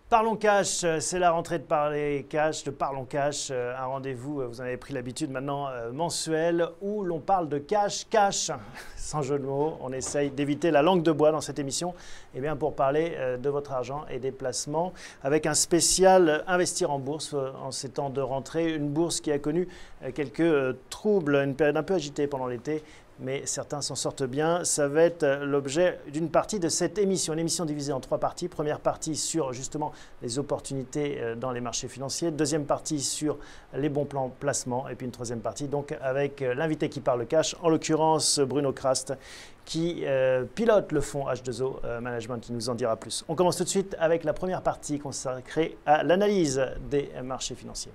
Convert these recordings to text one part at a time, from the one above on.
Parlons cash, c'est la rentrée de Parler Cash, de Parlons Cash, un rendez-vous, vous en avez pris l'habitude maintenant, mensuel, où l'on parle de cash, sans jeu de mots. On essaye d'éviter la langue de bois dans cette émission, et bien pour parler de votre argent et des placements, avec un spécial investir en bourse en ces temps de rentrée, une bourse qui a connu quelques troubles, une période un peu agitée pendant l'été. Mais certains s'en sortent bien. Ça va être l'objet d'une partie de cette émission. Une émission divisée en trois parties. Première partie sur justement les opportunités dans les marchés financiers. Deuxième partie sur les bons plans placement. Et puis une troisième partie donc avec l'invité qui parle cash, en l'occurrence Bruno Crast, qui pilote le fonds H2O Management, qui nous en dira plus. On commence tout de suite avec la première partie consacrée à l'analyse des marchés financiers.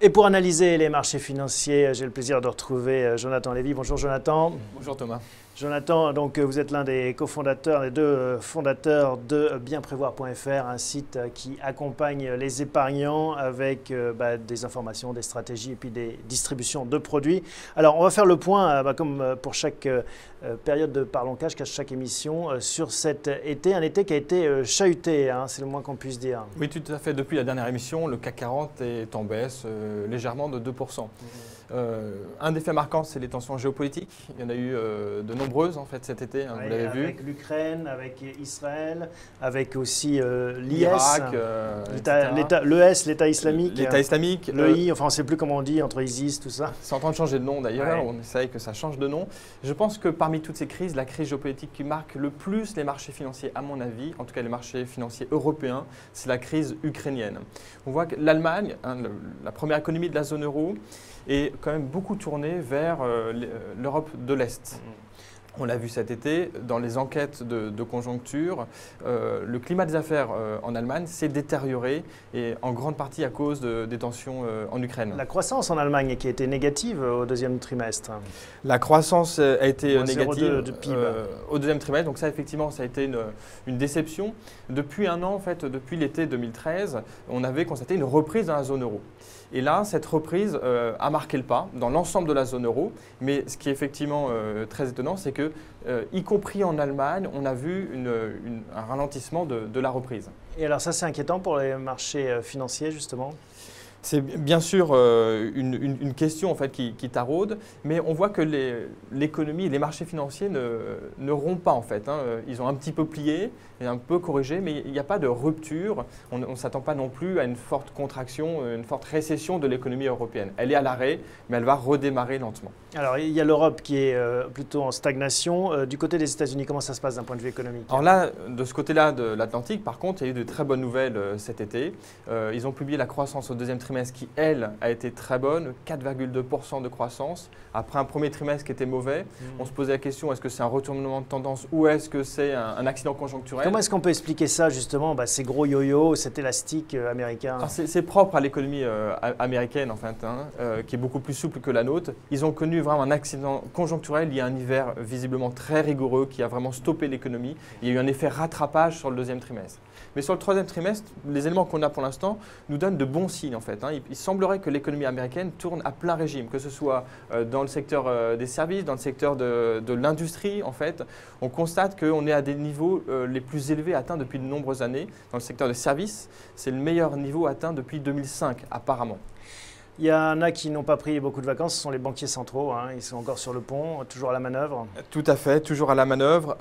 Et pour analyser les marchés financiers, j'ai le plaisir de retrouver Jonathan Lévy. Bonjour Jonathan. Bonjour Thomas. Jonathan, donc vous êtes l'un des cofondateurs, les deux fondateurs de bienprévoir.fr, un site qui accompagne les épargnants avec des informations, des stratégies et puis des distributions de produits. Alors on va faire le point, comme pour chaque période de Parlons Cash, chaque émission, sur cet été, un été qui a été chahuté, c'est le moins qu'on puisse dire. Oui, tout à fait. Depuis la dernière émission, le CAC 40 est en baisse légèrement de 2%. Un des faits marquants, c'est les tensions géopolitiques. Il y en a eu de nombreuses en fait cet été, vous l'avez vu. Avec l'Ukraine, avec Israël, avec aussi l'IS, l'Irak, l'ES, l'État islamique. L'État islamique. L'EI, enfin on ne sait plus comment on dit, entre ISIS, tout ça. C'est en train de changer de nom d'ailleurs, on essaye que ça change de nom. Je pense que parmi toutes ces crises, la crise géopolitique qui marque le plus les marchés financiers, à mon avis, en tout cas les marchés financiers européens, c'est la crise ukrainienne. On voit que l'Allemagne, la première économie de la zone euro, est quand même beaucoup tournée vers l'Europe de l'Est. On l'a vu cet été, dans les enquêtes de conjoncture, le climat des affaires en Allemagne s'est détérioré et en grande partie à cause des tensions en Ukraine. La croissance en Allemagne qui a été négative au deuxième trimestre. La croissance a été négative de PIB. Au deuxième trimestre, donc ça effectivement ça a été une déception. Depuis un an, en fait, depuis l'été 2013, on avait constaté une reprise dans la zone euro. Et là, cette reprise a marqué le pas dans l'ensemble de la zone euro. Mais ce qui est effectivement très étonnant, c'est que, y compris en Allemagne, on a vu un ralentissement de la reprise. Et alors ça, c'est inquiétant pour les marchés financiers, justement ? C'est bien sûr une question en fait, qui taraude, mais on voit que l'économie et les marchés financiers ne rompent pas en fait. Ils ont un petit peu plié et un peu corrigé, mais il n'y a pas de rupture. On ne s'attend pas non plus à une forte contraction, une forte récession de l'économie européenne. Elle est à l'arrêt, mais elle va redémarrer lentement. Alors il y a l'Europe qui est plutôt en stagnation. Du côté des États-Unis, comment ça se passe d'un point de vue économique ? Alors là, de ce côté-là de l'Atlantique, par contre, il y a eu de très bonnes nouvelles cet été. Ils ont publié la croissance au deuxième trimestre qui, elle, a été très bonne, 4,2% de croissance, après un premier trimestre qui était mauvais. On se posait la question, est-ce que c'est un retournement de tendance ou est-ce que c'est un accident conjoncturel ? Comment est-ce qu'on peut expliquer ça, justement, ces gros yo-yo, cet élastique américain ? C'est propre à l'économie américaine, en fait, qui est beaucoup plus souple que la nôtre. Ils ont connu vraiment un accident conjoncturel. Il y a un hiver visiblement très rigoureux qui a vraiment stoppé l'économie. Il y a eu un effet rattrapage sur le deuxième trimestre. Mais sur le troisième trimestre, les éléments qu'on a pour l'instant nous donnent de bons signes en fait. Il semblerait que l'économie américaine tourne à plein régime, que ce soit dans le secteur des services, dans le secteur de l'industrie en fait. On constate qu'on est à des niveaux les plus élevés atteints depuis de nombreuses années. Dans le secteur des services, c'est le meilleur niveau atteint depuis 2005 apparemment. Il y en a qui n'ont pas pris beaucoup de vacances, ce sont les banquiers centraux, ils sont encore sur le pont, toujours à la manœuvre. Tout à fait, toujours à la manœuvre,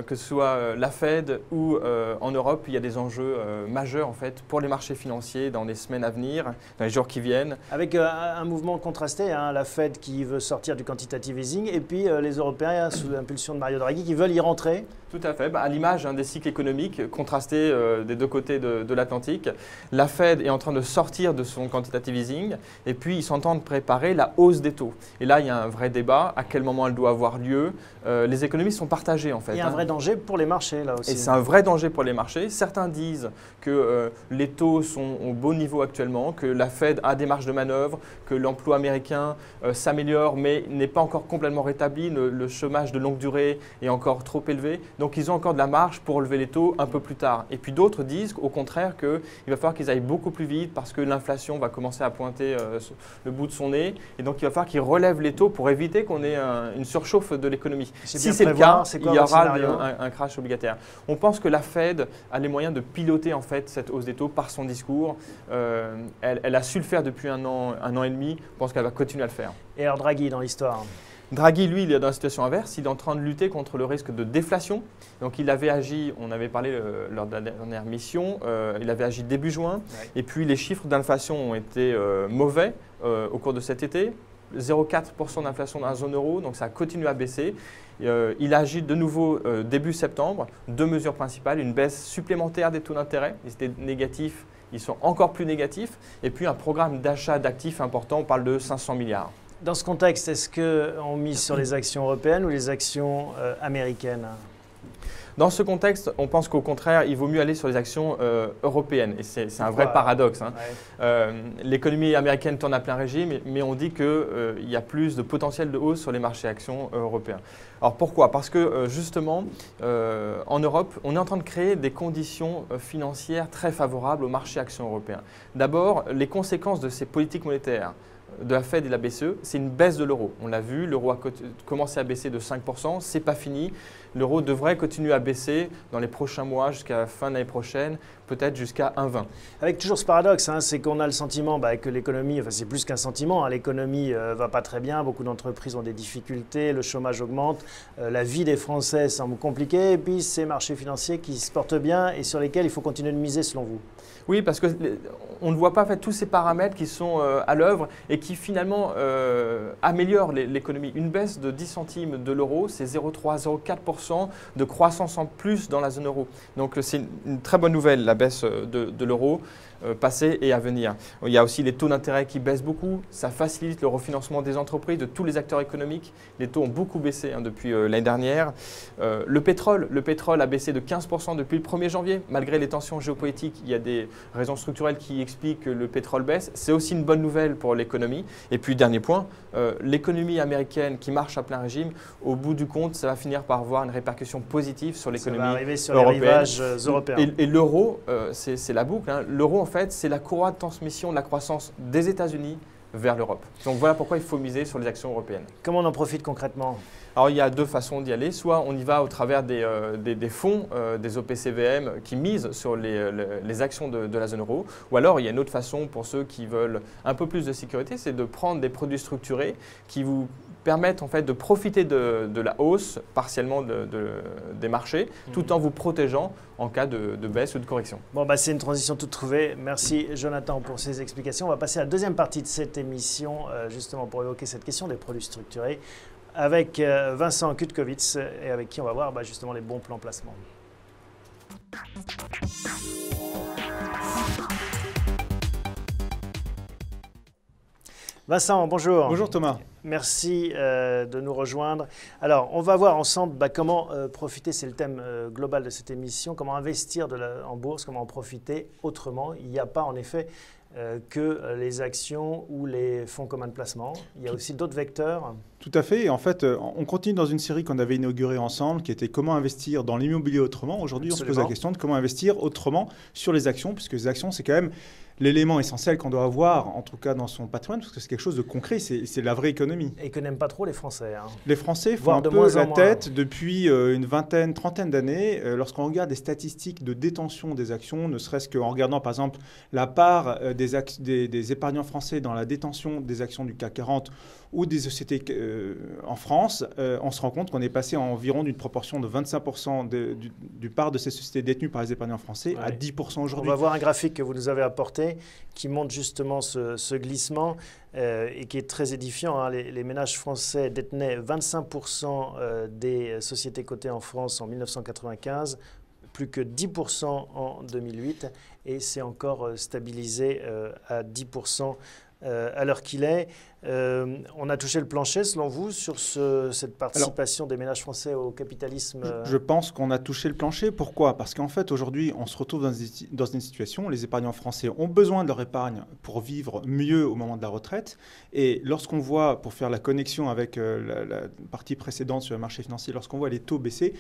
que ce soit la Fed ou en Europe, il y a des enjeux majeurs en fait pour les marchés financiers dans les semaines à venir, dans les jours qui viennent. Avec un mouvement contrasté, la Fed qui veut sortir du quantitative easing et puis les Européens sous l'impulsion de Mario Draghi qui veulent y rentrer. Tout à fait, à l'image des cycles économiques contrastés des deux côtés de l'Atlantique. La Fed est en train de sortir de son quantitative easing et puis ils s'entendent préparer la hausse des taux. Et là, il y a un vrai débat, à quel moment elle doit avoir lieu. Les économies sont partagées en fait. Il y a un vrai danger pour les marchés là aussi. Et c'est un vrai danger pour les marchés. Certains disent que les taux sont au bon niveau actuellement, que la Fed a des marges de manœuvre, que l'emploi américain s'améliore mais n'est pas encore complètement rétabli, le chômage de longue durée est encore trop élevé. Donc ils ont encore de la marge pour lever les taux un peu plus tard. Et puis d'autres disent au contraire qu'il va falloir qu'ils aillent beaucoup plus vite parce que l'inflation va commencer à pointer le bout de son nez. Et donc, il va falloir qu'il relève les taux pour éviter qu'on ait une surchauffe de l'économéie. Si c'est le cas, il y aura un crash obligataire. On pense que la Fed a les moyens de piloter en fait cette hausse des taux par son discours. Elle a su le faire depuis un an et demi. Je pense qu'elle va continuer à le faire. Et alors Draghi dans l'histoire? Draghi, lui, il est dans la situation inverse. Il est en train de lutter contre le risque de déflation. Donc, il avait agi, on avait parlé lors de la dernière mission, il avait agi début juin. Ouais. Et puis, les chiffres d'inflation ont été mauvais au cours de cet été. 0,4% d'inflation dans la zone euro, donc ça a continué à baisser. Il agit de nouveau début septembre. Deux mesures principales, une baisse supplémentaire des taux d'intérêt. Ils étaient négatifs, ils sont encore plus négatifs. Et puis, un programme d'achat d'actifs important, on parle de 500 milliards. Dans ce contexte, est-ce qu'on mise sur les actions européennes ou les actions américaines? Dans ce contexte, on pense qu'au contraire, il vaut mieux aller sur les actions européennes. Et c'est un vrai paradoxe. Hein. Ouais. L'économie américaine tourne à plein régime, mais on dit qu'il y a plus de potentiel de hausse sur les marchés actions européens. Alors pourquoi? Parce que justement, en Europe, on est en train de créer des conditions financières très favorables aux marchés actions européens. D'abord, les conséquences de ces politiques monétaires de la Fed et de la BCE, c'est une baisse de l'euro. On l'a vu, l'euro a commencé à baisser de 5%, c'est pas fini. L'euro devrait continuer à baisser dans les prochains mois jusqu'à la fin de l'année prochaine, peut-être jusqu'à 1,20. Avec toujours ce paradoxe, hein, c'est qu'on a le sentiment que l'économie, enfin c'est plus qu'un sentiment, hein, l'économie va pas très bien, beaucoup d'entreprises ont des difficultés, le chômage augmente, la vie des Français semble compliquée, et puis ces marchés financiers qui se portent bien et sur lesquels il faut continuer de miser selon vous. Oui, parce qu'on ne voit pas en fait, tous ces paramètres qui sont à l'œuvre et qui finalement améliorent l'économie. Une baisse de 10 centimes de l'euro, c'est 0,3-0,4% de croissance en plus dans la zone euro. Donc c'est une très bonne nouvelle, la baisse de l'euro passé et à venir. Il y a aussi les taux d'intérêt qui baissent beaucoup. Ça facilite le refinancement des entreprises, de tous les acteurs économiques. Les taux ont beaucoup baissé depuis l'année dernière. Le pétrole a baissé de 15% depuis le 1er janvier. Malgré les tensions géopolitiques, il y a des raisons structurelles qui expliquent que le pétrole baisse. C'est aussi une bonne nouvelle pour l'économie. Et puis, dernier point, l'économie américaine qui marche à plein régime, au bout du compte, ça va finir par avoir une répercussion positive sur l'économie européenne. Ça va arriver sur les rivages européens. Et l'euro, c'est la boucle. Hein. L'euro, en fait, c'est la courroie de transmission de la croissance des États-Unis vers l'Europe. Donc voilà pourquoi il faut miser sur les actions européennes. Comment on en profite concrètement ? Alors il y a deux façons d'y aller. Soit on y va au travers des fonds, des OPCVM qui misent sur les actions de la zone euro. Ou alors il y a une autre façon pour ceux qui veulent un peu plus de sécurité, c'est de prendre des produits structurés qui vous permettent en fait de profiter de la hausse partiellement des marchés, tout en vous protégeant en cas de baisse ou de correction. Bon, c'est une transition toute trouvée. Merci Jonathan pour ces explications. On va passer à la deuxième partie de cette émission, justement pour évoquer cette question des produits structurés, avec Vincent Kutkovitz, et avec qui on va voir justement les bons plans placement. Vincent, bonjour. Bonjour Thomas. Merci de nous rejoindre. Alors, on va voir ensemble comment profiter, c'est le thème global de cette émission, comment investir en bourse, comment en profiter autrement. Il n'y a pas en effet que les actions ou les fonds communs de placement. Il y a aussi d'autres vecteurs. Tout à fait. Et en fait, on continue dans une série qu'on avait inaugurée ensemble, qui était comment investir dans l'immobilier autrement. Aujourd'hui, on se pose la question de comment investir autrement sur les actions, puisque les actions, c'est quand même l'élément essentiel qu'on doit avoir, en tout cas dans son patrimoine, parce que c'est quelque chose de concret, c'est la vraie économie. Et que n'aiment pas trop les Français. Hein. Les Français font un peu la tête depuis une vingtaine, trentaine d'années. Lorsqu'on regarde des statistiques de détention des actions, ne serait-ce qu'en regardant par exemple la part des épargnants français dans la détention des actions du CAC 40 ou des sociétés en France, on se rend compte qu'on est passé à environ d'une proportion de 25% du part de ces sociétés détenues par les épargnants français à 10% aujourd'hui. On va voir un graphique que vous nous avez apporté qui montre justement ce glissement et qui est très édifiant. Hein. Les ménages français détenaient 25% des sociétés cotées en France en 1995, plus que 10% en 2008 et c'est encore stabilisé à 10% à l'heure qu'il est. On a touché le plancher, selon vous, sur cette participation des ménages français au capitalisme? Je pense qu'on a touché le plancher. Pourquoi? Parce qu'en fait, aujourd'hui, on se retrouve dans une situation où les épargnants français ont besoin de leur épargne pour vivre mieux au moment de la retraite. Et lorsqu'on voit, pour faire la connexion avec la partie précédente sur le marché financier, lorsqu'on voit les taux baisser,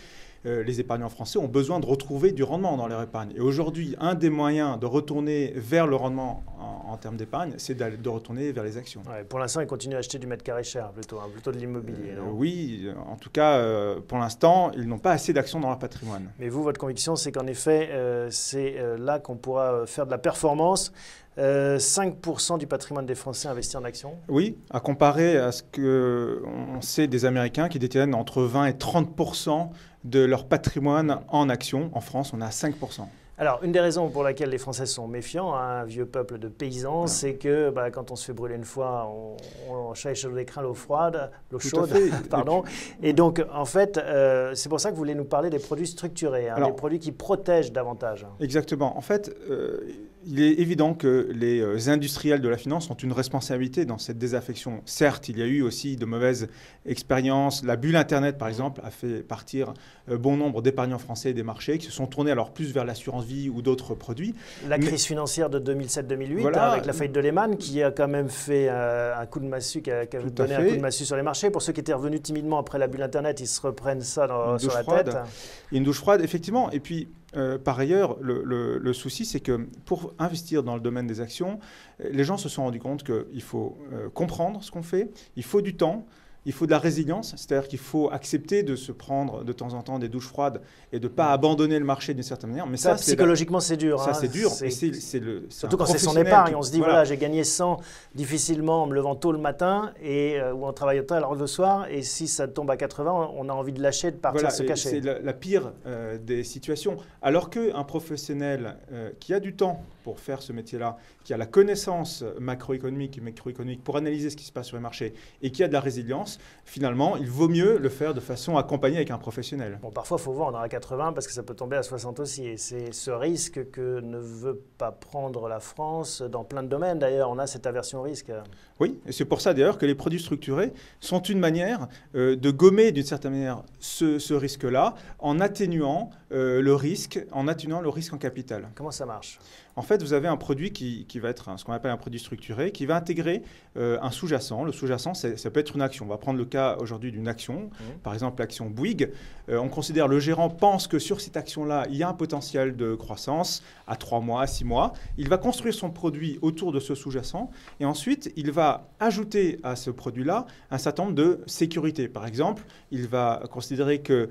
les épargnants français ont besoin de retrouver du rendement dans leur épargne. Et aujourd'hui, un des moyens de retourner vers le rendement en termes d'épargne, c'est de retourner vers les actions. Ouais, pour l'instant, ils continuent à acheter du mètre carré cher, plutôt de l'immobilier, non? Oui, en tout cas, pour l'instant, ils n'ont pas assez d'actions dans leur patrimoine. Mais vous, votre conviction, c'est qu'en effet, c'est là qu'on pourra faire de la performance. 5% du patrimoine des Français investi en actions? Oui, à comparer à ce qu'on sait des Américains qui détiennent entre 20 et 30% de leur patrimoine en actions. En France, on est à 5%. Alors, une des raisons pour laquelle les Français sont méfiants, un vieux peuple de paysans, c'est que quand on se fait brûler une fois, on cherche l'eau froide, l'eau chaude, pardon. Et donc, en fait, c'est pour ça que vous voulez nous parler des produits structurés, des produits qui protègent davantage. Exactement. En fait, il est évident que les industriels de la finance ont une responsabilité dans cette désaffection. Certes, il y a eu aussi de mauvaises expériences. La bulle Internet, par exemple, a fait partir bon nombre d'épargnants français des marchés qui se sont tournés alors plus vers l'assurance vie ou d'autres produits. La crise financière de 2007-2008, voilà, avec la faillite de Lehman, qui a quand même fait un coup de massue, qui a donné un coup de massue sur les marchés. Pour ceux qui étaient revenus timidement après la bulle Internet, ils se reprennent ça sur la tête. Une douche froide, effectivement. Et puis, par ailleurs, le souci, c'est que pour investir dans le domaine des actions, les gens se sont rendus compte qu'il faut comprendre ce qu'on fait, il faut du temps, il faut de la résilience, c'est-à-dire qu'il faut accepter de se prendre de temps en temps des douches froides et de ne pas abandonner le marché d'une certaine manière. Mais ça psychologiquement, c'est dur. Ça, c'est dur. Surtout quand c'est son épargne. On se dit, voilà, j'ai gagné 100 difficilement en me levant tôt le matin ou en travaillant tard alors le soir. Et si ça tombe à 80, on a envie de lâcher, de partir se cacher. C'est la pire des situations. Alors qu'un professionnel qui a du temps pour faire ce métier-là, qui a la connaissance macroéconomique et microéconomique pour analyser ce qui se passe sur les marchés et qui a de la résilience, finalement, il vaut mieux le faire de façon accompagnée avec un professionnel. Bon, parfois, il faut vendre à 80 parce que ça peut tomber à 60 aussi. Et c'est ce risque que ne veut pas prendre la France dans plein de domaines. D'ailleurs, on a cette aversion au risque. Oui, et c'est pour ça d'ailleurs que les produits structurés sont une manière de gommer d'une certaine manière ce risque-là en atténuant le risque en capital. Comment ça marche ? En fait, vous avez un produit qui va être ce qu'on appelle un produit structuré, qui va intégrer un sous-jacent. Le sous-jacent, ça peut être une action. On va prendre le cas aujourd'hui d'une action, par exemple l'action Bouygues. On considère, le gérant pense que sur cette action-là, il y a un potentiel de croissance à 3 mois, à 6 mois. Il va construire son produit autour de ce sous-jacent et ensuite, il va ajouter à ce produit-là un certain nombre de sécurités. Par exemple, il va considérer que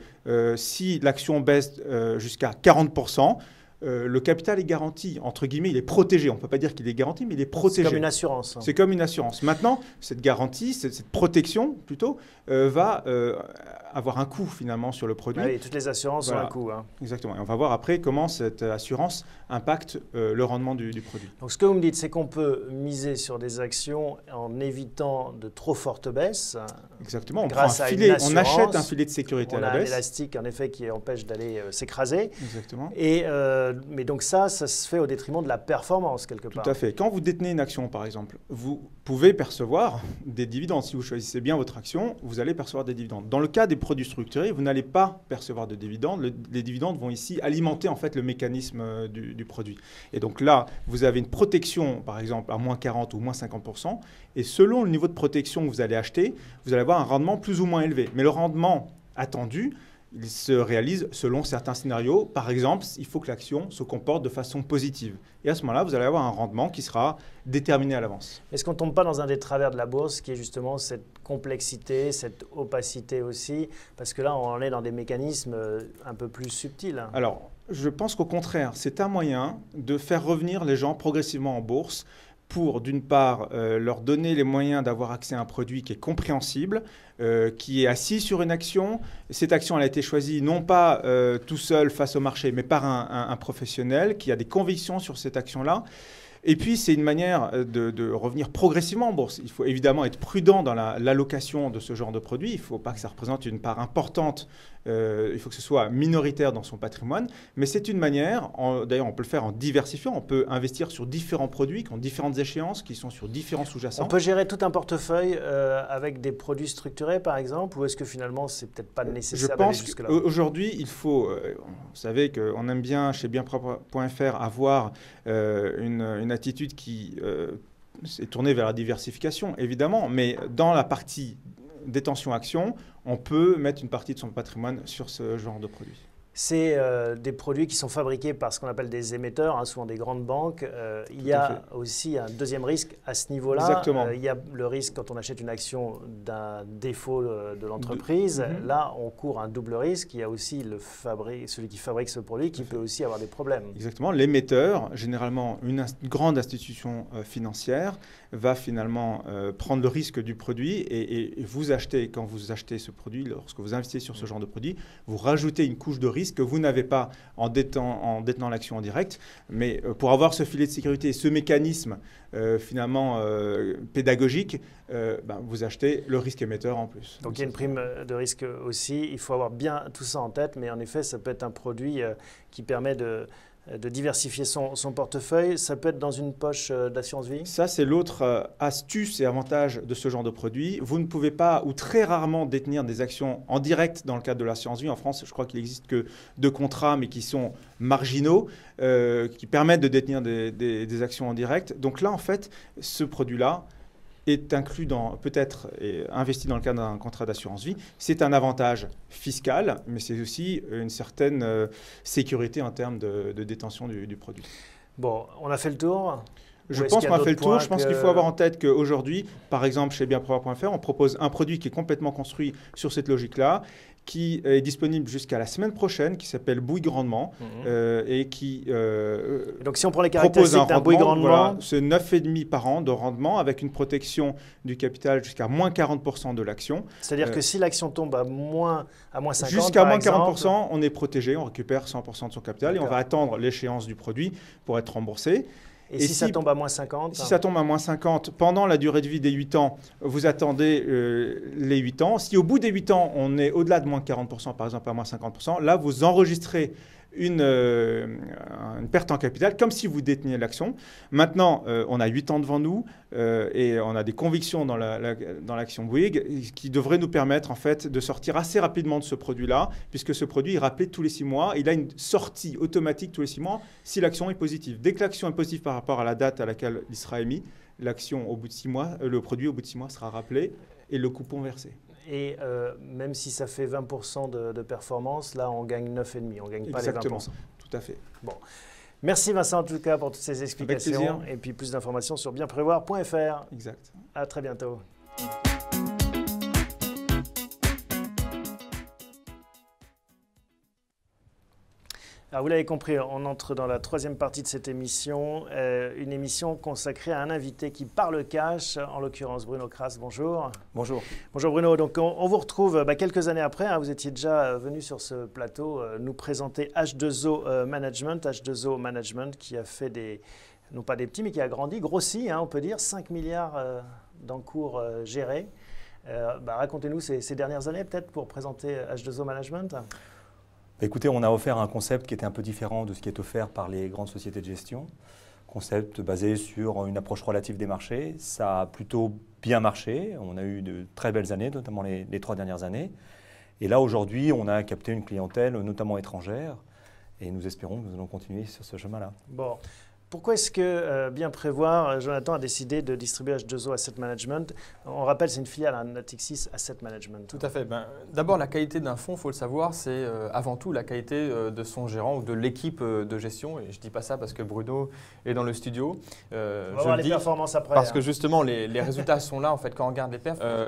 si l'action baisse jusqu'à 40%, le capital est garanti, entre guillemets, il est protégé. On ne peut pas dire qu'il est garanti, mais il est protégé. C'est comme une assurance. C'est comme une assurance. Maintenant, cette garantie, cette protection plutôt, va avoir un coût finalement sur le produit. Oui, toutes les assurances ont un coût. Exactement. Et on va voir après comment cette assurance impacte le rendement du produit. Donc ce que vous me dites, c'est qu'on peut miser sur des actions en évitant de trop fortes baisses. Exactement. On grâce à une assurance, on achète un filet de sécurité à la baisse. On a un élastique en effet qui empêche d'aller s'écraser. Exactement. Mais donc ça se fait au détriment de la performance quelque part. Tout à fait. Quand vous détenez une action par exemple, vous pouvez percevoir des dividendes. Si vous choisissez bien votre action, vous allez percevoir des dividendes. Dans le cas des produits structurés, vous n'allez pas percevoir de dividendes. Les dividendes vont ici alimenter en fait le mécanisme du produit. Et donc là, vous avez une protection par exemple à moins 40 ou moins 50%. Et selon le niveau de protection que vous allez acheter, vous allez avoir un rendement plus ou moins élevé. Mais le rendement attendu, il se réalise selon certains scénarios. Par exemple, il faut que l'action se comporte de façon positive. Et à ce moment-là, vous allez avoir un rendement qui sera déterminé à l'avance. Est-ce qu'on ne tombe pas dans un des travers de la bourse qui est justement cette complexité, cette opacité aussi? Parce que là, on est dans des mécanismes un peu plus subtils. Alors, je pense qu'au contraire, c'est un moyen de faire revenir les gens progressivement en bourse pour, d'une part, leur donner les moyens d'avoir accès à un produit qui est compréhensible, qui est assis sur une action. Cette action, elle a été choisie non pas tout seul face au marché, mais par un professionnel qui a des convictions sur cette action-là. Et puis, c'est une manière de revenir progressivement en bourse. Il faut évidemment être prudent dans l'allocation de ce genre de produit. Il ne faut pas que ça représente une part importante. Il faut que ce soit minoritaire dans son patrimoine. Mais c'est une manière, d'ailleurs on peut le faire en diversifiant. On peut investir sur différents produits qui ont différentes échéances, qui sont sur différents sous-jacents. On peut gérer tout un portefeuille avec des produits structurés, par exemple, ou est-ce que finalement, c'est peut-être pas nécessaire d'aller jusque-là? Je pense qu'aujourd'hui, il faut... vous savez qu'on aime bien, chez bienpropre.fr, avoir une attitude qui est tournée vers la diversification, évidemment, mais dans la partie détention action, on peut mettre une partie de son patrimoine sur ce genre de produit. C'est des produits qui sont fabriqués par ce qu'on appelle des émetteurs, souvent des grandes banques. Il y a aussi un deuxième risque à ce niveau-là. Exactement. Il y a le risque quand on achète une action d'un défaut de l'entreprise. Là, on court un double risque. Il y a aussi celui qui fabrique ce produit qui peut aussi avoir des problèmes. Exactement. L'émetteur, généralement une grande institution financière, va finalement prendre le risque du produit et vous achetez, quand vous achetez ce produit, lorsque vous investissez sur ce genre de produit, vous rajoutez une couche de risque que vous n'avez pas en détenant l'action en direct. Mais pour avoir ce filet de sécurité, ce mécanisme finalement pédagogique, vous achetez le risque émetteur en plus. Donc il y a une prime de risque aussi. Il faut avoir bien tout ça en tête, mais en effet, ça peut être un produit qui permet de diversifier son portefeuille. Ça peut être dans une poche d'assurance vie. Ça, c'est l'autre astuce et avantage de ce genre de produit. Vous ne pouvez pas ou très rarement détenir des actions en direct dans le cadre de l'assurance vie. En France, je crois qu'il n'existe que 2 contrats, mais qui sont marginaux, qui permettent de détenir des actions en direct. Donc là, en fait, ce produit-là est inclus peut-être investi dans le cadre d'un contrat d'assurance vie. C'est un avantage fiscal, mais c'est aussi une certaine sécurité en termes de détention du produit. Bon, on a fait le tour. Je pense qu'on a fait le tour. Je pense qu'il faut avoir en tête qu'aujourd'hui, par exemple, chez bienpropre.fr, on propose un produit qui est complètement construit sur cette logique-là, qui est disponible jusqu'à la semaine prochaine, qui s'appelle Bouygues Rendement, et qui donc si on prend les caractéristiques d'un Bouygues Rendement, voilà, c'est 9,5 par an de rendement, avec une protection du capital jusqu'à moins 40% de l'action. C'est-à-dire que si l'action tombe à moins 50%, jusqu'à moins 40%, on est protégé, on récupère 100% de son capital et on va attendre l'échéance du produit pour être remboursé. Et si ça tombe à moins 50? Si ça tombe à moins 50, pendant la durée de vie des 8 ans, vous attendez les 8 ans. Si au bout des 8 ans, on est au-delà de moins 40%, par exemple à moins 50%, là, vous enregistrez une perte en capital, comme si vous déteniez l'action. Maintenant, on a 8 ans devant nous et on a des convictions dans l'action Bouygues qui devraient nous permettre en fait, de sortir assez rapidement de ce produit-là, puisque ce produit est rappelé tous les 6 mois. Il a une sortie automatique tous les 6 mois si l'action est positive. Dès que l'action est positive par rapport à la date à laquelle il sera émis, l'action au bout de 6 mois, le produit au bout de 6 mois sera rappelé et le coupon versé. Et même si ça fait 20% de performance, là, on gagne 9,5%. On ne gagne pas les 20%. Exactement, tout à fait. Bon. Merci Vincent, en tout cas, pour toutes ces explications. Et puis plus d'informations sur bienprévoir.fr. Exact. À très bientôt. Alors vous l'avez compris, on entre dans la troisième partie de cette émission, une émission consacrée à un invité qui parle cash, en l'occurrence Bruno Crass. Bonjour. Bonjour. Bonjour Bruno. Donc on vous retrouve quelques années après. Vous étiez déjà venu sur ce plateau nous présenter H2O Management. H2O Management qui a fait non pas des petits, mais qui a grossi, on peut dire, 5 milliards d'encours gérés. Racontez-nous ces dernières années peut-être pour présenter H2O Management. Écoutez, on a offert un concept qui était un peu différent de ce qui est offert par les grandes sociétés de gestion. Concept basé sur une approche relative des marchés. Ça a plutôt bien marché. On a eu de très belles années, notamment les 3 dernières années. Et là, aujourd'hui, on a capté une clientèle, notamment étrangère. Et nous espérons que nous allons continuer sur ce chemin-là. Bon. Pourquoi est-ce que Bienprévoir, Jonathan, a décidé de distribuer H2O Asset Management? On rappelle, c'est une filiale à Natixis Asset Management. Tout à fait. D'abord, la qualité d'un fonds, il faut le savoir, c'est avant tout la qualité de son gérant ou de l'équipe de gestion. Et je ne dis pas ça parce que Bruno est dans le studio. On va voir les performances après. Parce que justement, les résultats sont là. En fait, quand on regarde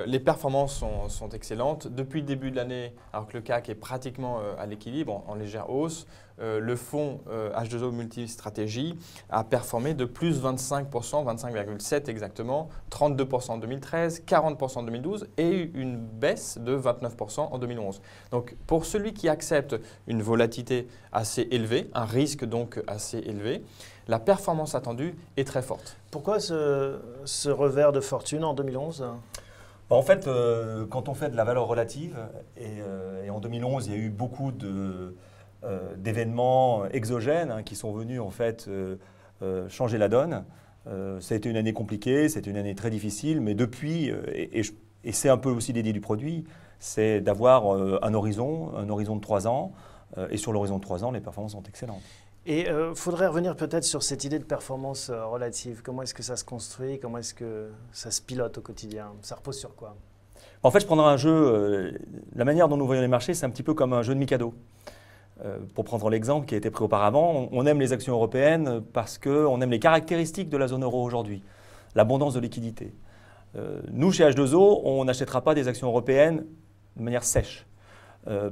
les performances sont excellentes. Depuis le début de l'année, alors que le CAC est pratiquement à l'équilibre, en légère hausse, le fonds H2O Multistratégie a performé de plus 25%, 25,7% exactement, 32% en 2013, 40% en 2012 et une baisse de 29% en 2011. Donc pour celui qui accepte une volatilité assez élevée, un risque donc assez élevé, la performance attendue est très forte. Pourquoi ce revers de fortune en 2011 ? En fait, quand on fait de la valeur relative, et en 2011, il y a eu beaucoup d'événements exogènes qui sont venus en fait changer la donne. Ça a été une année compliquée, c'était une année très difficile, mais depuis, et c'est un peu aussi l'idée du produit, c'est d'avoir un horizon de 3 ans, et sur l'horizon de 3 ans, les performances sont excellentes. Et il faudrait revenir peut-être sur cette idée de performance relative. Comment est-ce que ça se construit? Comment est-ce que ça se pilote au quotidien? Ça repose sur quoi? En fait, je prendrai un jeu, la manière dont nous voyons les marchés, c'est un petit peu comme un jeu de Mikado. Pour prendre l'exemple qui a été pris auparavant, on aime les actions européennes parce qu'on aime les caractéristiques de la zone euro aujourd'hui, l'abondance de liquidités. Nous, chez H2O, on n'achètera pas des actions européennes de manière sèche.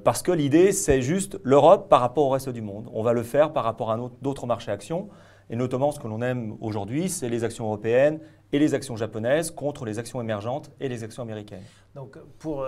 Parce que l'idée, c'est juste l'Europe par rapport au reste du monde. On va le faire par rapport à d'autres marchés actions. Et notamment, ce que l'on aime aujourd'hui, c'est les actions européennes et les actions japonaises contre les actions émergentes et les actions américaines. Donc, pour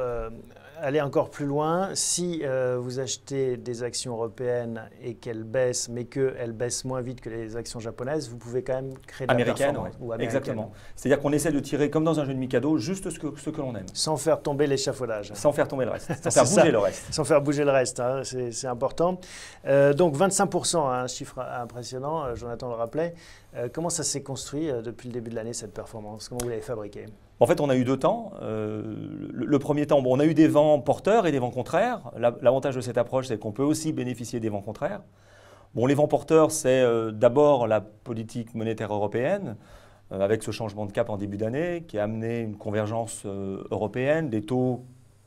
aller encore plus loin, si vous achetez des actions européennes et qu'elles baissent, mais qu'elles baissent moins vite que les actions japonaises, vous pouvez quand même créer de la performance. Ou américaine. Exactement. C'est-à-dire qu'on essaie de tirer, comme dans un jeu de Mikado, juste ce que l'on aime. Sans faire tomber l'échafaudage. Sans faire tomber le reste. Sans faire bouger le reste. Sans faire bouger le reste, hein, c'est important. Donc 25%, un chiffre impressionnant, Jonathan le rappelait. Comment ça s'est construit depuis le début de l'année, cette performance? Comment vous l'avez fabriquée? En fait, on a eu 2 temps. Le premier temps, on a eu des vents porteurs et des vents contraires. L'avantage de cette approche, c'est qu'on peut aussi bénéficier des vents contraires. Bon, les vents porteurs, c'est d'abord la politique monétaire européenne, avec ce changement de cap en début d'année, qui a amené une convergence européenne, des taux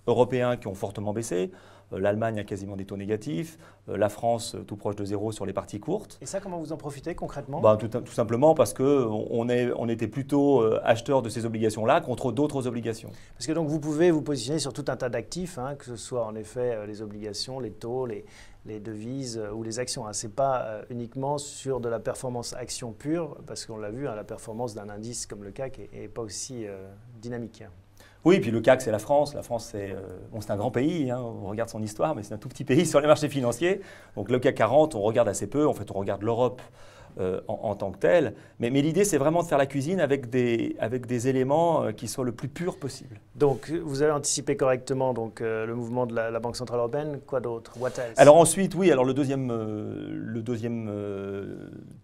européens qui ont fortement baissé. L'Allemagne a quasiment des taux négatifs, la France tout proche de 0 sur les parties courtes. Et ça, comment vous en profitez concrètement? Tout simplement parce qu'on était plutôt acheteur de ces obligations-là contre d'autres obligations. Parce que donc vous pouvez vous positionner sur tout un tas d'actifs, hein, que ce soit en effet les obligations, les taux, les devises ou les actions. Ce n'est pas uniquement sur de la performance action pure, parce qu'on l'a vu, hein, la performance d'un indice comme le CAC n'est pas aussi dynamique. Oui, puis le CAC, c'est la France. La France, c'est un grand pays, hein, on regarde son histoire, mais c'est un tout petit pays sur les marchés financiers. Donc le CAC 40, on regarde assez peu. En fait, on regarde l'Europe en tant que telle. Mais l'idée, c'est vraiment de faire la cuisine avec des éléments qui soient le plus purs possible. Donc, vous avez anticipé correctement donc, le mouvement de la Banque Centrale Européenne. Quoi d'autre? What else? Alors ensuite, oui, alors le deuxième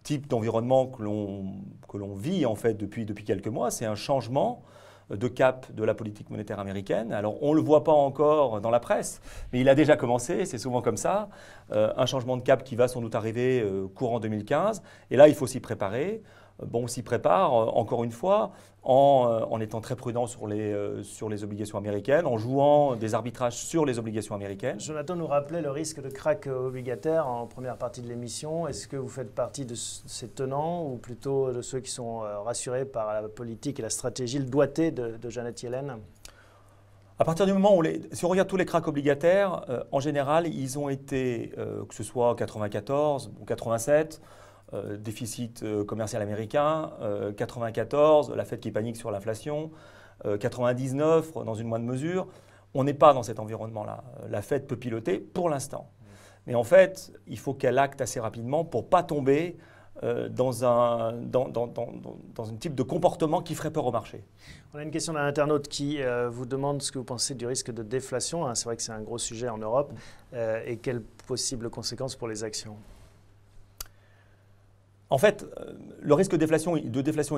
type d'environnement que l'on vit en fait depuis quelques mois, c'est un changement de cap de la politique monétaire américaine. Alors, on ne le voit pas encore dans la presse, mais il a déjà commencé, c'est souvent comme ça. Un changement de cap qui va sans doute arriver courant 2015. Et là, il faut s'y préparer. Bon, on s'y prépare, encore une fois, en étant très prudent sur les obligations américaines, en jouant des arbitrages sur les obligations américaines. Jonathan nous rappelait le risque de krach obligataire en première partie de l'émission. Est-ce que vous faites partie de ces tenants ou plutôt de ceux qui sont rassurés par la politique et la stratégie, le doigté de Janet Yellen? À partir du moment où, si on regarde tous les krachs obligataires, en général, ils ont été, que ce soit en 94 ou 87, déficit commercial américain, 94, la Fed qui panique sur l'inflation, 99 dans une moindre mesure. On n'est pas dans cet environnement-là. La Fed peut piloter pour l'instant. Mais en fait, il faut qu'elle acte assez rapidement pour ne pas tomber dans un type de comportement qui ferait peur au marché. On a une question d'un internaute qui vous demande ce que vous pensez du risque de déflation. Hein, c'est vrai que c'est un gros sujet en Europe. Et quelles possibles conséquences pour les actions? En fait, le risque de déflation,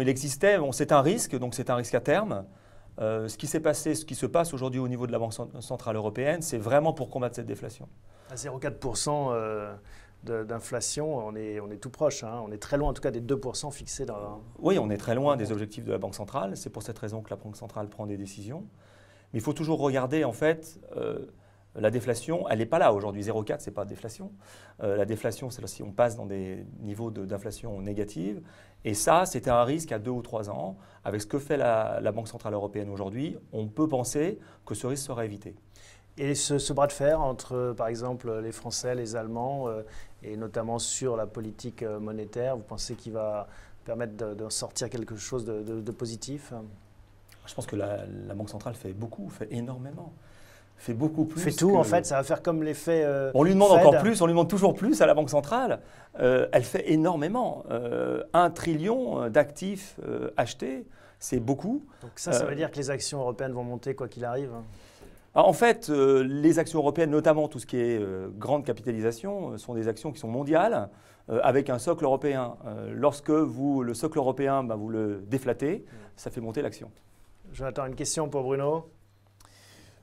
il existait. Bon, c'est un risque, donc c'est un risque à terme. Ce qui s'est passé, ce qui se passe aujourd'hui au niveau de la Banque Centrale Européenne, c'est vraiment pour combattre cette déflation. À 0,4% d'inflation, on est tout proche. Hein. On est très loin, en tout cas, des 2% fixés dans... Oui, on est très loin des objectifs de la Banque Centrale. C'est pour cette raison que la Banque Centrale prend des décisions. Mais il faut toujours regarder, en fait... la déflation, elle n'est pas là aujourd'hui. 0,4, ce n'est pas de déflation. La déflation, c'est si on passe dans des niveaux d'inflation négative. Et ça, c'était un risque à 2 ou 3 ans. Avec ce que fait la Banque Centrale Européenne aujourd'hui, on peut penser que ce risque sera évité. Et ce bras de fer entre, par exemple, les Français, les Allemands, et notamment sur la politique monétaire, vous pensez qu'il va permettre de sortir quelque chose de positif? Je pense que la Banque centrale fait beaucoup, fait énormément. Fait beaucoup plus. Fait tout, en fait, ça va faire comme l'effet on lui demande Fed. encore plus, on lui demande toujours plus à la Banque centrale. Elle fait énormément. 1 trillion d'actifs achetés, c'est beaucoup. Donc ça veut dire que les actions européennes vont monter quoi qu'il arrive? En fait, les actions européennes, notamment tout ce qui est grande capitalisation, sont des actions qui sont mondiales, avec un socle européen. Lorsque le socle européen, vous le déflatez, ça fait monter l'action. Jonathan, une question pour Bruno?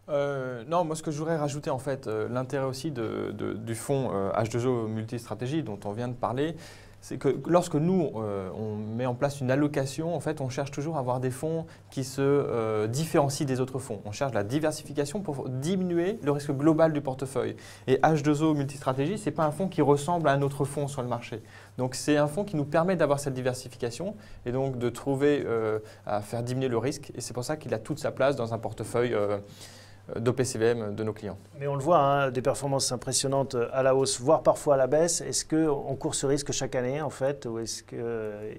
Non, moi ce que je voudrais rajouter en fait, l'intérêt aussi du fonds H2O Multistratégie dont on vient de parler, c'est que lorsque nous on met en place une allocation, en fait on cherche toujours à avoir des fonds qui se différencient des autres fonds. On cherche la diversification pour diminuer le risque global du portefeuille. Et H2O Multistratégie, ce n'est pas un fonds qui ressemble à un autre fonds sur le marché. Donc c'est un fonds qui nous permet d'avoir cette diversification et donc de trouver à faire diminuer le risque. Et c'est pour ça qu'il a toute sa place dans un portefeuille d'OPCVM de nos clients. Mais on le voit, hein, des performances impressionnantes à la hausse, voire parfois à la baisse. Est-ce qu'on court ce risque chaque année en fait, ou est-ce que...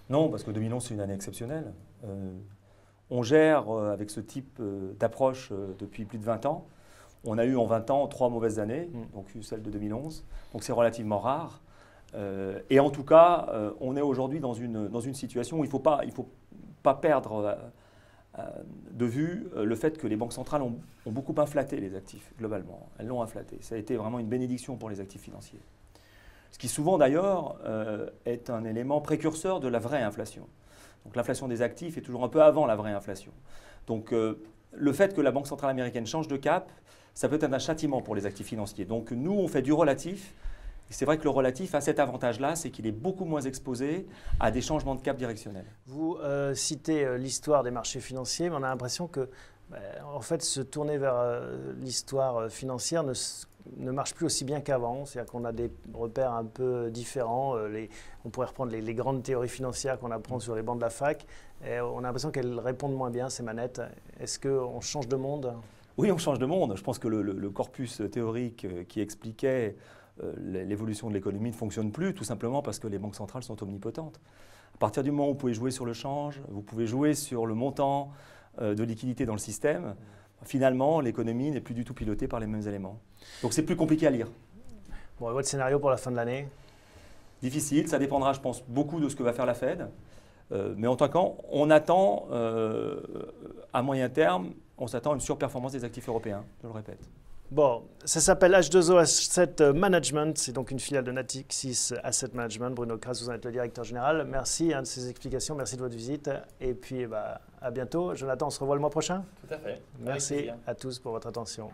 Non, parce que 2011 c'est une année exceptionnelle. On gère avec ce type d'approche depuis plus de 20 ans. On a eu en 20 ans 3 mauvaises années, donc celle de 2011. Donc c'est relativement rare. Et en tout cas, on est aujourd'hui dans une situation où il ne faut pas perdre de vue le fait que les banques centrales ont beaucoup inflaté les actifs, globalement. Elles l'ont inflaté. Ça a été vraiment une bénédiction pour les actifs financiers. Ce qui souvent d'ailleurs est un élément précurseur de la vraie inflation. Donc l'inflation des actifs est toujours un peu avant la vraie inflation. Donc le fait que la Banque centrale américaine change de cap, ça peut être un châtiment pour les actifs financiers. Donc nous, on fait du relatif. C'est vrai que le relatif a cet avantage-là, c'est qu'il est beaucoup moins exposé à des changements de cap directionnels. Vous citez l'histoire des marchés financiers, mais on a l'impression que en fait, se tourner vers l'histoire financière ne marche plus aussi bien qu'avant. C'est-à-dire qu'on a des repères un peu différents. On pourrait reprendre les grandes théories financières qu'on apprend sur les bancs de la fac. Et on a l'impression qu'elles répondent moins bien, ces manettes. Est-ce qu'on change de monde? Oui, on change de monde. Je pense que le corpus théorique qui expliquait l'évolution de l'économie ne fonctionne plus, tout simplement parce que les banques centrales sont omnipotentes. À partir du moment où vous pouvez jouer sur le change, vous pouvez jouer sur le montant de liquidité dans le système, finalement, l'économie n'est plus du tout pilotée par les mêmes éléments. Donc c'est plus compliqué à lire. Bon, et votre scénario pour la fin de l'année? Difficile, ça dépendra, je pense, beaucoup de ce que va faire la Fed. Mais en tant qu'on attend, à moyen terme, on s'attend à une surperformance des actifs européens, je le répète. Bon, ça s'appelle H2O Asset Management, c'est donc une filiale de Natixis Asset Management. Bruno Kras, vous en êtes le directeur général. Merci de ces explications, merci de votre visite. Et puis à bientôt. Jonathan, on se revoit le mois prochain. Tout à fait. Merci à tous pour votre attention.